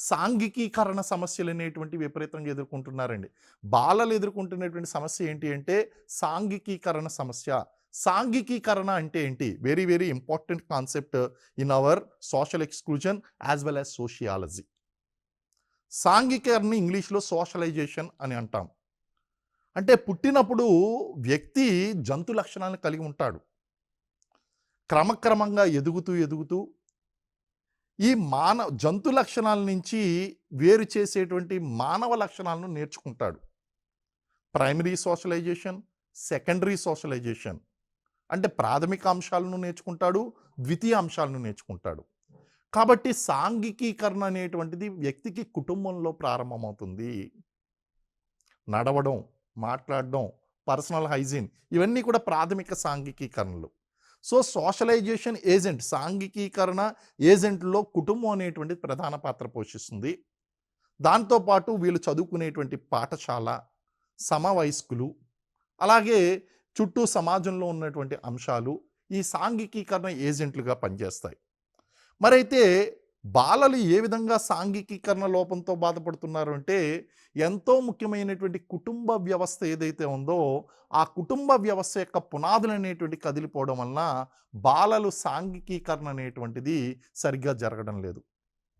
సాంఘికీకరణ సమస్యలు అనేటువంటి విపరీతంగా ఎదుర్కొంటున్నారండి. బాలలు ఎదుర్కొంటున్నటువంటి సమస్య ఏంటి అంటే సాంఘికీకరణ సమస్య. సాంఘికీకరణ అంటే ఏంటి? Very very important concept in our social exclusion as well as sociology. సాంఘికీకరణని ఇంగ్లీష్‌లో సోషలైజేషన్ అని అంటాం. అంటే పుట్టినప్పుడు వ్యక్తి జంతు లక్షణాలను కలిగి ఉంటాడు. క్రమక్రమంగా ఎదుగుతూ ఎదుగుతూ ఈ జంతు లక్షణాల నుంచి వేరు చేసేటువంటి మానవ లక్షణాలను నేర్చుకుంటాడు. Primary socialisation, secondary socialisation. అంటే ప్రాథమిక అంశాలను నేర్చుకుంటాడు, ద్వితీయ అంశాలను నేర్చుకుంటాడు. కాబట్టి సాంఘికీకరణ అనేటువంటిది వ్యక్తికి కుటుంబంలో ప్రారంభమవుతుంది. నడవడం, మాట్లాడడం, పర్సనల్ హైజీన్ ఇవన్నీ కూడా ప్రాథమిక సాంఘికీకరణలు. సో, సోషలైజేషన్ ఏజెంట్ సాంఘికీకరణ ఏజెంట్‌లో కుటుంబం అనేటువంటిది ప్రధాన పాత్ర పోషిస్తుంది. దాంతో పాటు వీళ్ళు చదువుకునేటువంటి పాఠశాల, సమవయస్కులు, అలాగే చుట్టూ సమాజంలో ఉన్నటువంటి అంశాలు ఈ సాంఘికీకరణ ఏజెంట్లుగా పనిచేస్తాయి. మరైతే బాలలు ఏ విధంగా సాంఘికీకరణ లోపంతో బాధపడుతున్నారు అంటే, ఎంతో ముఖ్యమైనటువంటి కుటుంబ వ్యవస్థ ఏదైతే ఉందో, ఆ కుటుంబ వ్యవస్థ యొక్క పునాదులనేటువంటివి కదిలిపోవడం వలన బాలలు సాంఘికీకరణ అనేటువంటిది సరిగ్గా జరగడం లేదు.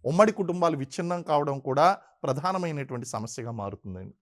ఉమ్మడి కుటుంబాలు విచ్ఛిన్నం కావడం కూడా ప్రధానమైనటువంటి సమస్యగా మారుతుందండి.